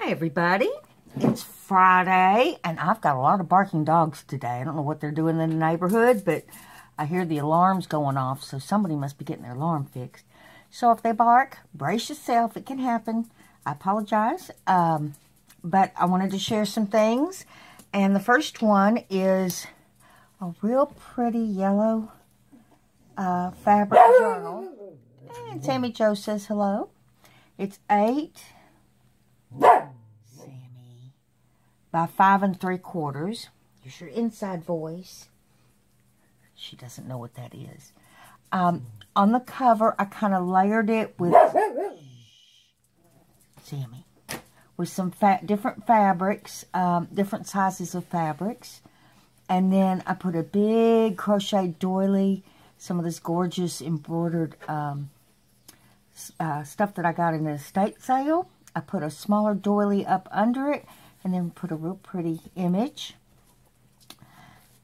Hi everybody, it's Friday and I've got a lot of barking dogs today. I don't know what they're doing in the neighborhood, but I hear the alarms going off, so somebody must be getting their alarm fixed. So if they bark, brace yourself, it can happen. I apologize, but I wanted to share some things. And the first one is a real pretty yellow fabric journal. And Sammy Joe says hello. It's 8 Sammy by 5 3/4. Here's your inside voice. She doesn't know what that is. On the cover, I kind of layered it with Sammy, with some different fabrics, different sizes of fabrics, and then I put a big crochet doily, some of this gorgeous embroidered stuff that I got in the estate sale. I put a smaller doily up under it, and then put a real pretty image.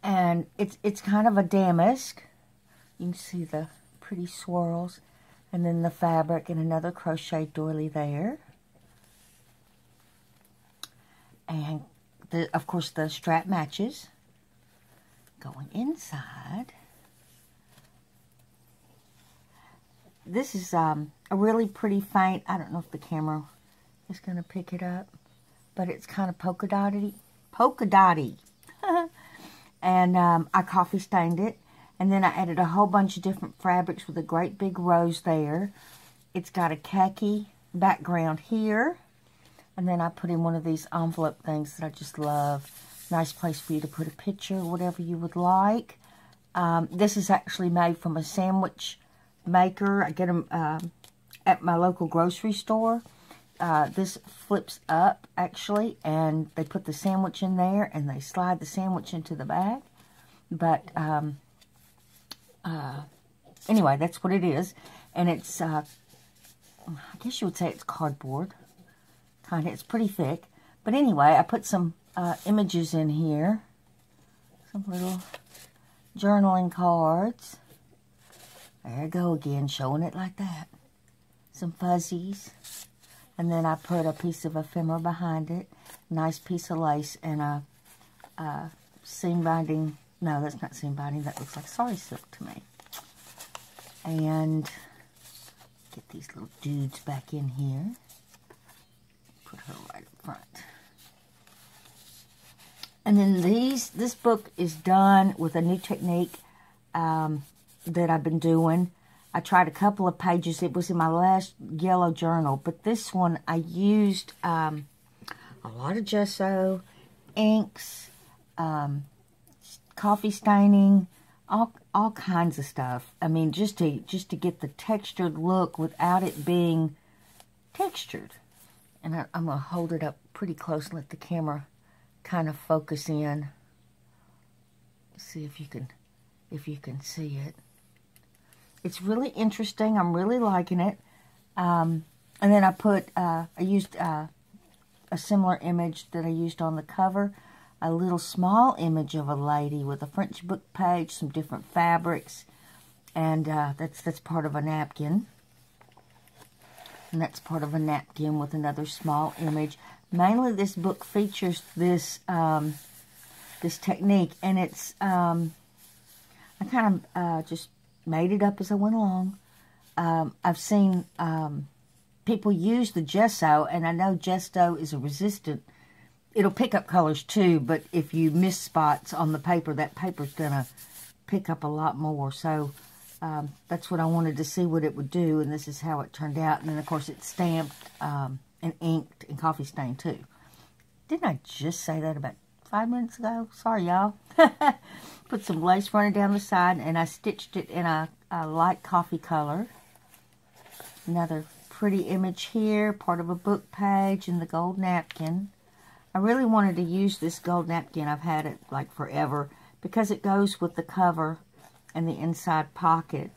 And it's kind of a damask. You can see the pretty swirls, and then the fabric, and another crochet doily there. And of course the strap matches. Going inside, this is a really pretty faint. I don't know if the camera is going to pick it up, but it's kind of polka dotty. And I coffee stained it, and then I added a whole bunch of different fabrics with a great big rose there. It's got a khaki background here, and then I put in one of these envelope things that I just love. Nice place for you to put a picture, whatever you would like. This is actually made from a sandwich maker. I get them at my local grocery store. This flips up, actually, and they put the sandwich in there, and they slide the sandwich into the bag. But, anyway, that's what it is. And it's, I guess you would say it's cardboard. Kind of, it's pretty thick. But anyway, I put some images in here. Some little journaling cards. There I go again, showing it like that. Some fuzzies. And then I put a piece of ephemera behind it. Nice piece of lace and a seam binding. No, that's not seam binding. That looks like sari silk to me. And get these little dudes back in here. Put her right up front. And then this book is done with a new technique that I've been doing. I tried a couple of pages. It was in my last yellow journal. But this one, I used a lot of gesso, inks, coffee staining, all kinds of stuff. I mean, just to get the textured look without it being textured. And I'm going to hold it up pretty close and let the camera kind of focus in. See if you can see it. It's really interesting. I'm really liking it. And then I used a similar image that I used on the cover. A little small image of a lady with a French book page, some different fabrics. And that's part of a napkin. And that's part of a napkin with another small image. Mainly this book features this this technique. And it's, I kind of just made it up as I went along. I've seen people use the gesso, and I know gesso is a resistant. It'll pick up colors too, but if you miss spots on the paper, that paper's going to pick up a lot more. So that's what I wanted to see what it would do, and this is how it turned out. And then, of course, it's stamped and inked and coffee stained too. Didn't I just say that about 5 minutes ago? Sorry, y'all. Put some lace running down the side, and I stitched it in a light coffee color. Another pretty image here, part of a book page, and the gold napkin. I really wanted to use this gold napkin. I've had it like forever because it goes with the cover and the inside pocket.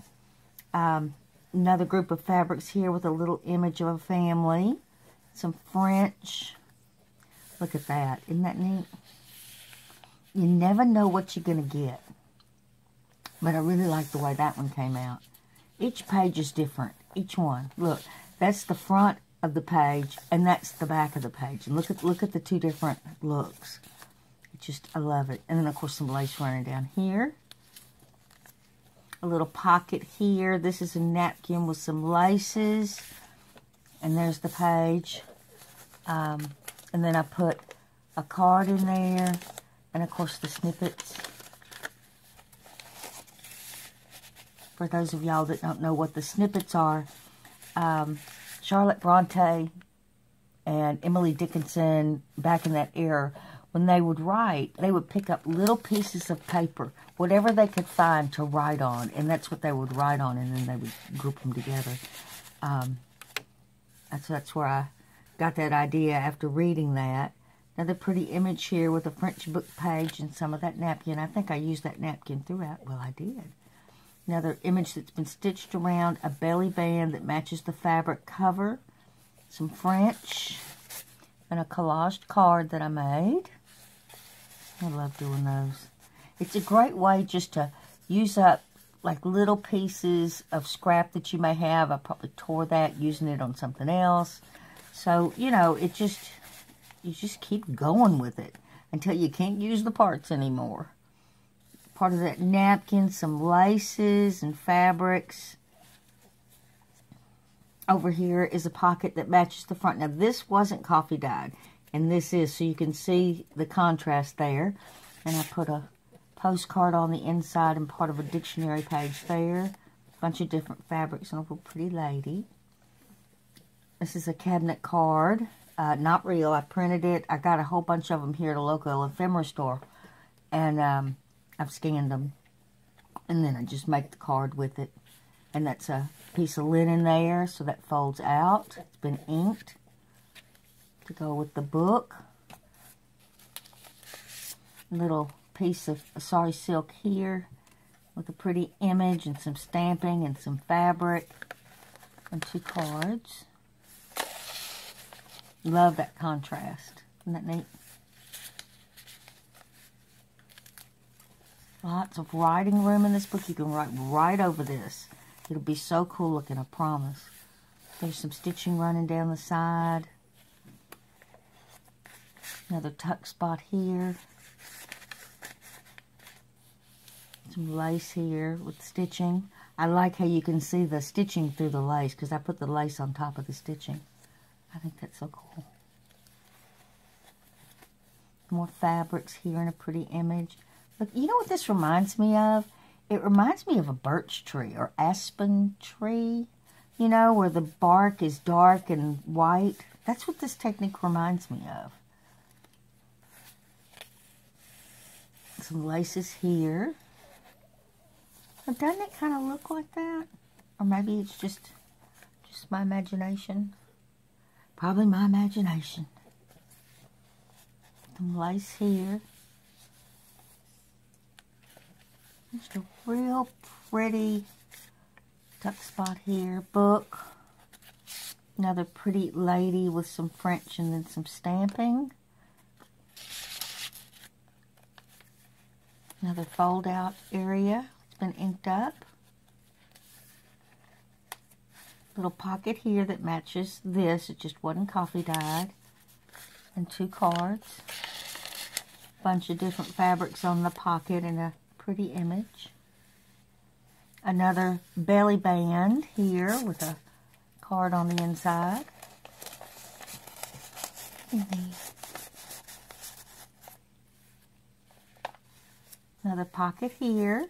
Another group of fabrics here with a little image of a family. Some French. Look at that. Isn't that neat? You never know what you're going to get. But I really like the way that one came out. Each page is different. Each one. Look, that's the front of the page, and that's the back of the page. And look at the two different looks. I love it. And then, of course, some lace running down here. A little pocket here. This is a napkin with some laces. And there's the page. And then I put a card in there. And, of course, the snippets. For those of y'all that don't know what the snippets are, Charlotte Bronte and Emily Dickinson, back in that era, when they would write, they would pick up little pieces of paper, whatever they could find to write on, and that's what they would write on, and then they would group them together. That's where I got that idea after reading that. Another pretty image here with a French book page and some of that napkin. I think I used that napkin throughout. Well, I did. Another image that's been stitched around a belly band that matches the fabric cover. Some French. And a collaged card that I made. I love doing those. It's a great way just to use up like little pieces of scrap that you may have. I probably tore that using it on something else. So, you know, you just keep going with it until you can't use the parts anymore. Part of that napkin, some laces and fabrics. Over here is a pocket that matches the front. Now, this wasn't coffee dyed, and this is, so you can see the contrast there. And I put a postcard on the inside and part of a dictionary page there. A bunch of different fabrics and a little pretty lady. This is a cabinet card. Not real. I printed it. I got a whole bunch of them here at a local ephemera store. And I've scanned them. And then I just make the card with it. And that's a piece of linen there, so that folds out. It's been inked to go with the book. A little piece of sari silk here with a pretty image and some stamping and some fabric and two cards. Love that contrast. Isn't that neat? Lots of writing room in this book. You can write right over this. It'll be so cool looking, I promise. There's some stitching running down the side. Another tuck spot here. Some lace here with stitching. I like how you can see the stitching through the lace because I put the lace on top of the stitching. I think that's so cool. More fabrics here and a pretty image. Look, you know what this reminds me of? It reminds me of a birch tree or aspen tree, you know, where the bark is dark and white. That's what this technique reminds me of. Some laces here. But doesn't it kind of look like that? Or maybe it's just my imagination. Probably my imagination. Some lace here. Just a real pretty tuck spot here. Book. Another pretty lady with some French and then some stamping. Another fold out area. It's been inked up. Little pocket here that matches this. It just wasn't coffee dyed. And two cards. Bunch of different fabrics on the pocket and a pretty image. Another belly band here with a card on the inside. Another pocket here.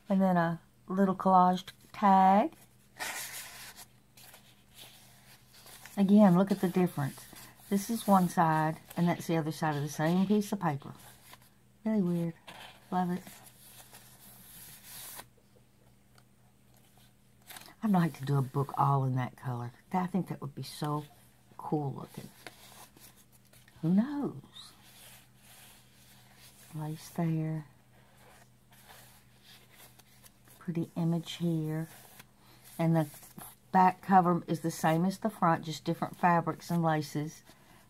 And then a little collaged tag. Again, look at the difference. This is one side, and that's the other side of the same piece of paper. Really weird. Love it. I'd like to do a book all in that color. I think that would be so cool looking. Who knows? Lace there. Pretty image here. And the back cover is the same as the front, just different fabrics and laces.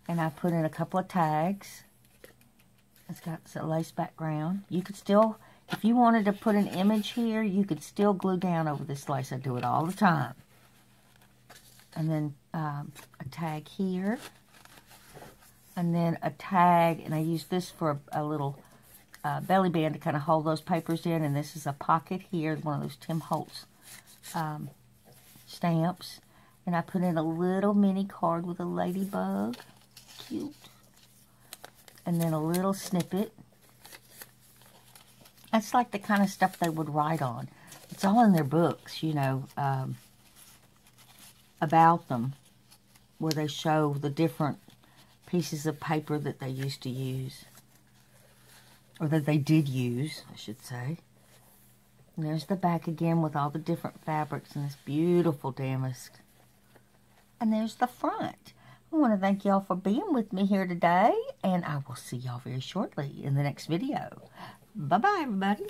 And I put in a couple of tags. It's got a lace background. You could still, if you wanted to put an image here, you could still glue down over this lace. I do it all the time. and then a tag here, and then a tag, and I use this for a little belly band to kind of hold those papers in, and this is a pocket here, one of those Tim Holtz stamps, and I put in a little mini card with a ladybug, cute, and then a little snippet. That's like the kind of stuff they would write on. It's all in their books, you know, about them, where they show the different pieces of paper that they used to use, or that they did use, I should say. And there's the back again with all the different fabrics and this beautiful damask. And there's the front. I want to thank y'all for being with me here today, and I will see y'all very shortly in the next video. Bye-bye, everybody.